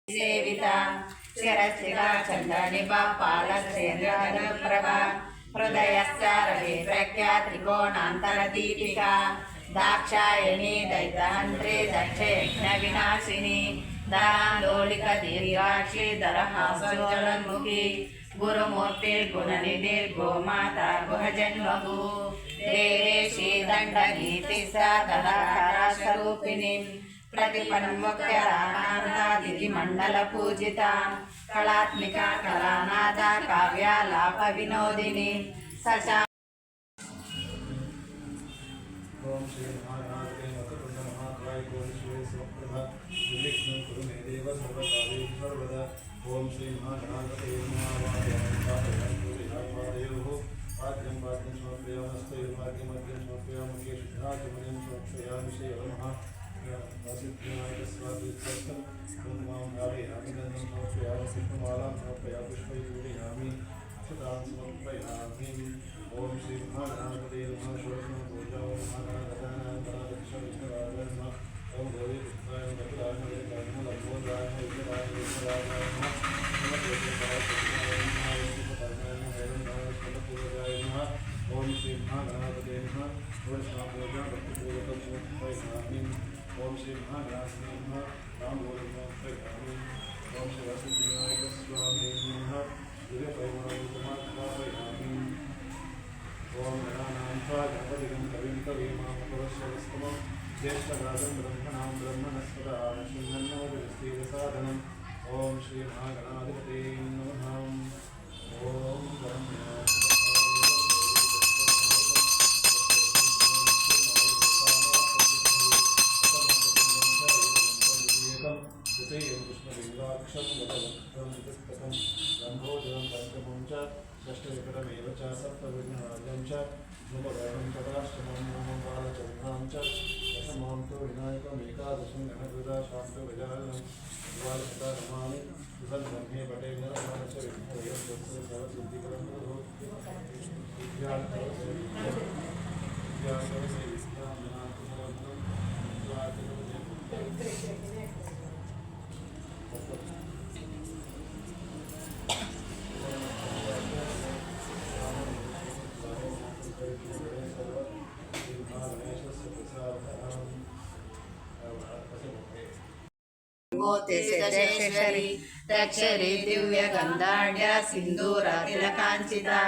सेविता शिरस्थिता चन्द्रनिभा पालसेन्द्रप्रभा हृदयश्चारवे प्रख्या त्रिकोणान्तरदीपिका दाक्षायणी दैत्यहन्त्री दक्षयज्ञविनाशिनी दरान्दोलिकदीर्घाक्षी दरहासोज्ज्वलन्मुखी गुरुमूर्तिर्गुणनिधिर्गोमाता गुहजन्मभू देवेशी दण्डनीतिस्सा दलकाराशरूपिणीं प्रतिपन्मुख्यराकान्तादितिमण्डल पूजिता कलात्मिका कलानादा काव्यालाप विनोदिनी सचा ओम श्री महागणाधिपते वक्रतुण्ड महाकाय कोटिसूर्य समप्रभा निर्विघ्नं कुरु मे देव सर्वकार्येषु सर्वदा ओम श्री महागणाधिपते नमः वाद्यं वाद्यं समर्पयामि हस्तयोर्वाद्यं मध्यं समर्पयामि केशराजमणिं समर्पयामि श्रीरमः वासिद्धिनायकस्वादित्सर्गं कुङ्कुमं धारयामि गन्धं समर्पयामि पुष्पमालां समर्पयामि पुष्पैर्पूजयामि अक्षतां समर्पयामि ओम श्री महागणाधिपते नमः षोडशं पूजां महागणगणानां गणाध्यक्षविष्णुराय नमः ओम गौरी पुत्राय नमः लंबोदराय विजयाय विष्णुराय नमः ओम श्री महागणाधिपते नमः षोडशं पूजां भक्तिपूर्वकं समर्पयामि ओम श्री महागणाधिपते नमः रामगौरी समर्पयामि ओम श्री वसुदेवाय नमः दिव्यपरिमलसमर्पयामि ओम गणानां गणपतिं कविं कवीमामुपवस्वस्तमं ज्येष्ठराजं ब्रह्मणां ब्रह्मणस्पदा शृण्वन्नोदयस्तीरसाधनम् ओम श्री महागणाधिपते नमः ओम लंबोदरं पंचमं च षष्ठविकटमेव च सप्तविघ्नराज्यं च धूमवर्णं तदाष्टमं नमो बालचन्द्रां च दशमां तु विनायकमेकादशं गणकृता शान्तो गजाननं द्वादशता नमामि ब्रह्मे पटेल च विघ्नोदयं सर्वसिद्धिकरं मोतिशरी दक्षरी दिव्यगन्धाढ्य सिन्दूरतिलकाञ्चिता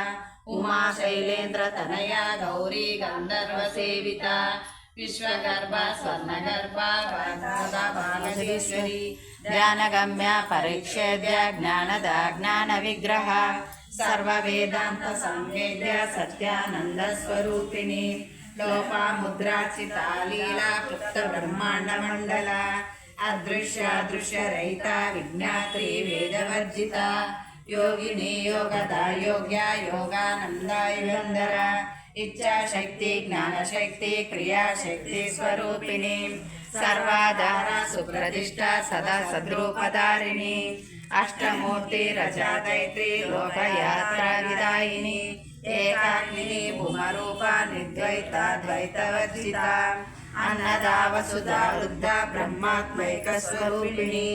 उमा शैलेन्द्र तनया गौरी गन्धर्वसेविता विश्वगर्भा स्वर्णगर्भा राधा बालकेश्वरी ध्यानगम्या परीक्षेद्य ज्ञानदा ज्ञानविग्रह सर्ववेदान्त संवेद्य सत्यानन्दस्वरूपिणी लोपामुद्राचिता लीला कृप्त ब्रह्माण्डमण्डला अदृश्य रहिता विज्ञात्री वेदवर्जिता योगिनी योगदा योग्या योगानंदा युगंधरा इच्छाशक्ति ज्ञानशक्ति क्रियाशक्ति स्वरूपिणी सर्वाधारा सुप्रतिष्ठा सदा सद्रूपधारिणी अष्टमूर्ति रजादैत्री लोकयात्रा विदायिनी एकाग्निनी भूमरूपा निर्द्वैता द्वैतवर्जिता अन्नदा वसुधा वृद्धा ब्रह्मात्मैकस्वरूपिणी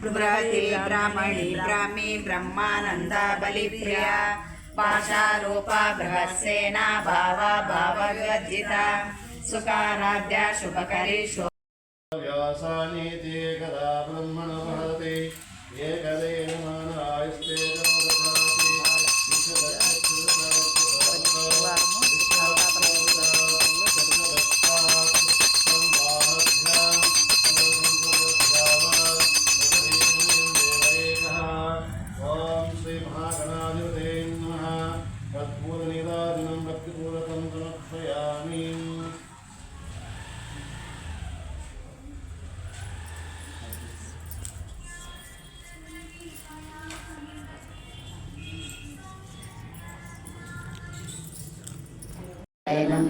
बृहति ब्राह्मणी ब्राह्मी ब्रह्मानंदा बलिप्रिया पाशारूपा बृहत्सेना भावा भावविवर्जिता सुकाराध्या शुभकरी व्यासानीति एकदा ब्रह्मणो भवति एकदेन मानायस्ते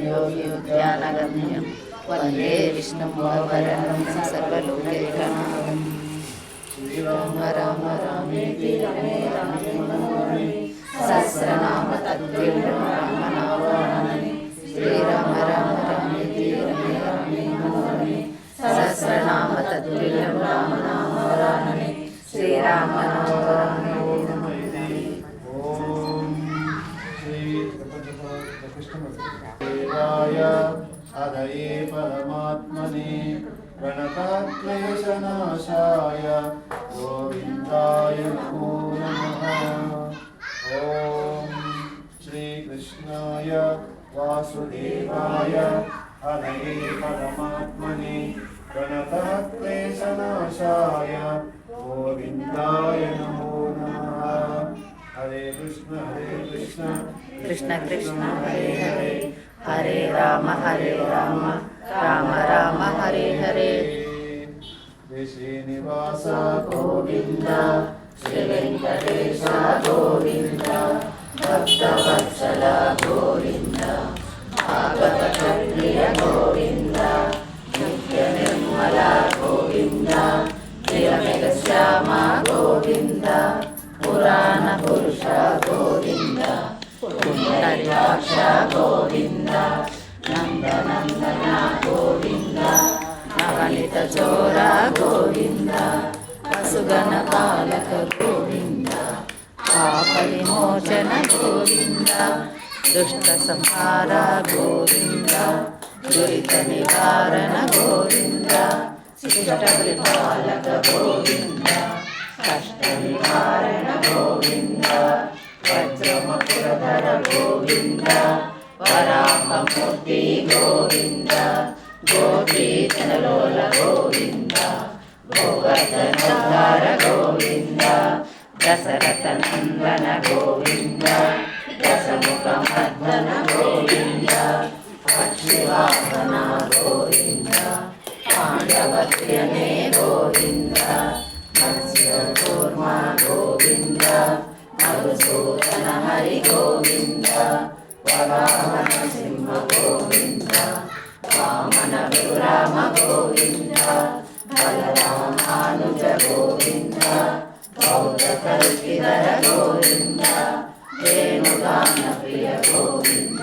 योग्योद्यानगम्यं वन्दे विष्णुं भवरं सर्वलोकैकनाथं श्रीराम राम रामेति रमे रामे मनोरमे सहस्रनाम तत्तुल्यं रामनामावरानने श्रीराम राम रामेति रमे रामे मनोरमे सहस्रनाम तत्तुल्यं रामनामावरानने श्री రామ రామ ఓం శ్రీ దేవాయ హరయే పరమాత్మనే ప్రణతక్లేశనాశాయ గోవిందాయ నమో నమః. ఓం శ్రీకృష్ణాయ వాసుదేవాయ హరయే పరమాత్మనే ప్రణతక్లేశనాశాయ గోవిందాయ నమో నమః. హరే కృష్ణ కృష్ణ కృష్ణ హరే హరే హరే రామ రామ రామ హరే హరే. శ్రీనివాస గోవింద శ్రీ వెంకటేశ గోవింద భక్తవత్సల గోవింద భాగవత ప్రియ గోవింద నిత్య నిర్మల గోవింద నిరమేఘ శ్యామ గోవింద పురాణ పురుష గోవింద పుండరీకాక్ష గోవింద నందనందన గోవింద నవనిత చోర గోవింద వసుగణ పాలక గోవింద పాప విమోచన గోవింద దుష్ట సంహార గోవింద దురిత నివారణ గోవింద శిష్ట పరిపాలక గోవింద కష్ట నివారణ గోవింద వజ్రమపురధర గోవింద వరాహమూర్తి గోవింద గోపీజనలోల గోవింద గోవర్ధనోద్ధార గోవింద దశరథ నందన గోవింద దశముఖ మర్దన గోవింద పక్షివాహన గోవింద పాండవత్యనే గోవింద మత్స్య కూర్మ గోవింద మధుసూదన హరి గోవింద వరాహన సింహ గోవింద వామన విరామ గోవింద బలరామానుజ గోవింద బౌద్ధ కల్పిధర గోవింద వేణుగాన ప్రియ గోవింద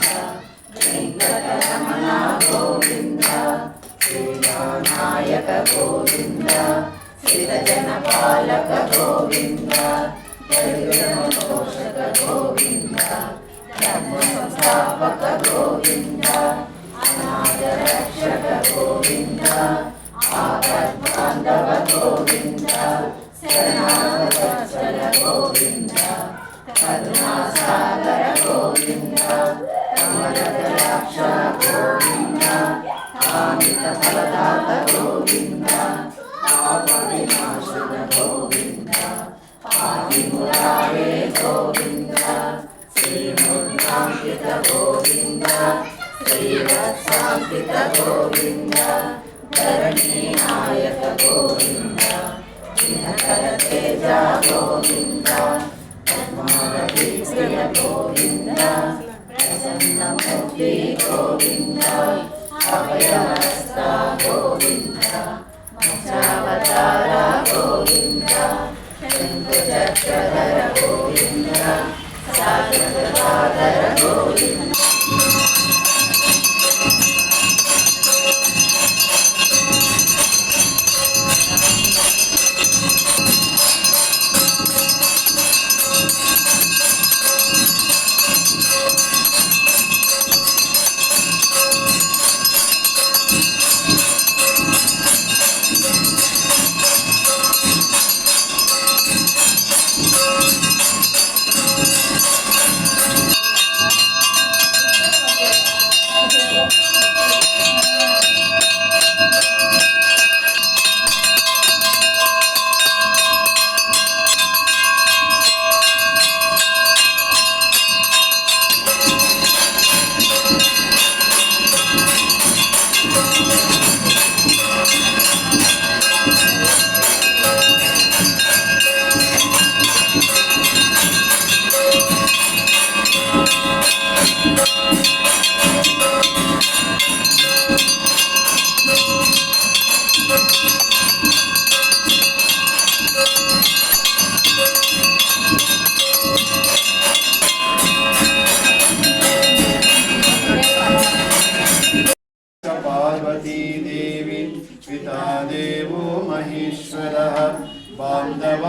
వెంకటరమణ గోవింద శ్రీనాయక గోవింద శ్రీజన పాలక గోవింద పోషక గోవింద ధర్మ సంస్థాపక గోవింద అనాథ రక్షక గోవింద ఆపద్బాంధవ గోవింద శరణాగతవత్సల గోవింద కరుణాసాగర గోవింద కమలదలాక్ష గోవింద కామిత ఫలదాత గోవింద పాప వినాశన గోవింద ఆదిమురారే గోవింద శ్రీముద్రాంకిత గోవింద శ్రీవత్సాంకిత గోవింద ధరణీ నాయక గోవింద దినకర తేజ గోవింద పద్మావతీశ్వర గోవింద ప్రసన్నమూర్తి గోవింద అభయహస్త గోవింద మత్స్యావతార గోవింద శంకుచక్రధర గోవింద సాగరసాగర గోవింద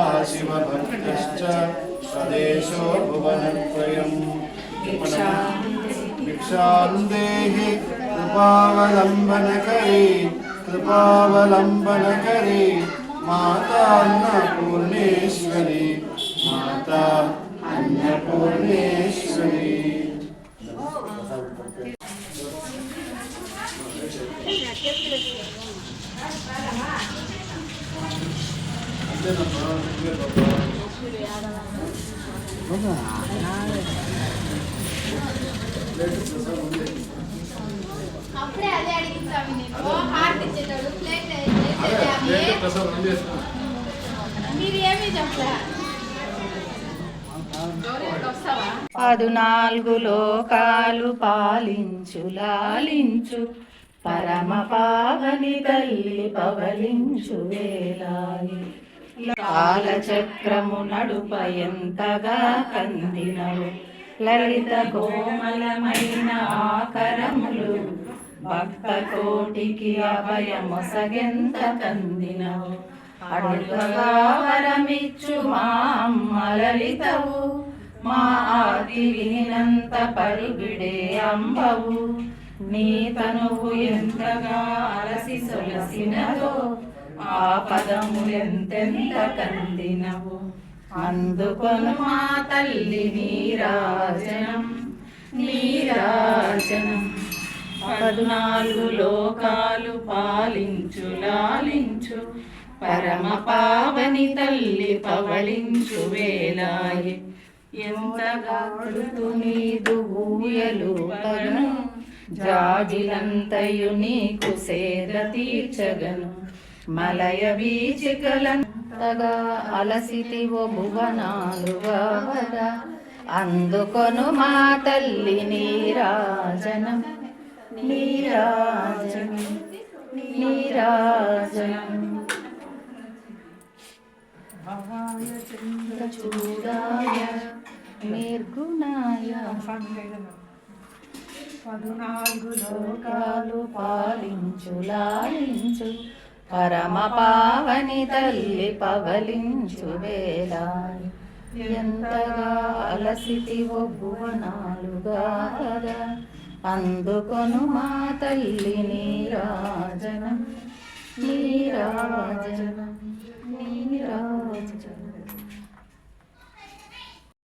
सदाशिवभक्तश्च स्वदेशो भुवनत्रयम् भिक्षां देहि कृपावलम्बनकरी माता अन्नपूर्णेश्वरी माता अन्नपूर्णेश्वरी అప్పుడే అదే అడిగిస్తాను నేను హార్ట్ ఇచ్చేటప్పుడు ప్లేట్ మీరు ఏమీ చెప్పలే 14 లోకాలు పాలించు లాలించు పరమ పావని తల్లి పవలించు వేలాయి కాలచక్రము నడుప ఎంతగా కందినవు లలిత కోమలమైన ఆకరములు భక్త కోటికి అభయమొసగెంత కందినవు అడుగగా వరమిచ్చు మా అమ్మ లలితవు మా ఆది వినినంత పరుగిడే అంబవు నీ తనువు ఎంతగా అలసి సొలసినదో ఆ పదములెంతెంత కందినవు అందుకొను మా తల్లి నీరాజనం నీరాజనం 14 లోకాలు పాలించు లాలించు పరమ పావని తల్లి పవళించు వేలాయి ఎంతగా నీదు ఊయలు పగను జాజిలంతయు నీకు సేద తీర్చగను మలయ వీచికలంతగా అలసితివో భువనాలుగా అందుకొను మా తల్లి నీరాజనం నీరాజనం నీరాజనం భవాయ చంద్రచూడాయ నిర్గుణాయ 14 లోకాలు పాలించు లాలించు పరమ పావని తల్లి పవలించు వేలాయి ఎంతగా అలసితివో భువనాలుగా అందుకొను మా తల్లి నీరాజనం నీరాజనం నీరాజనం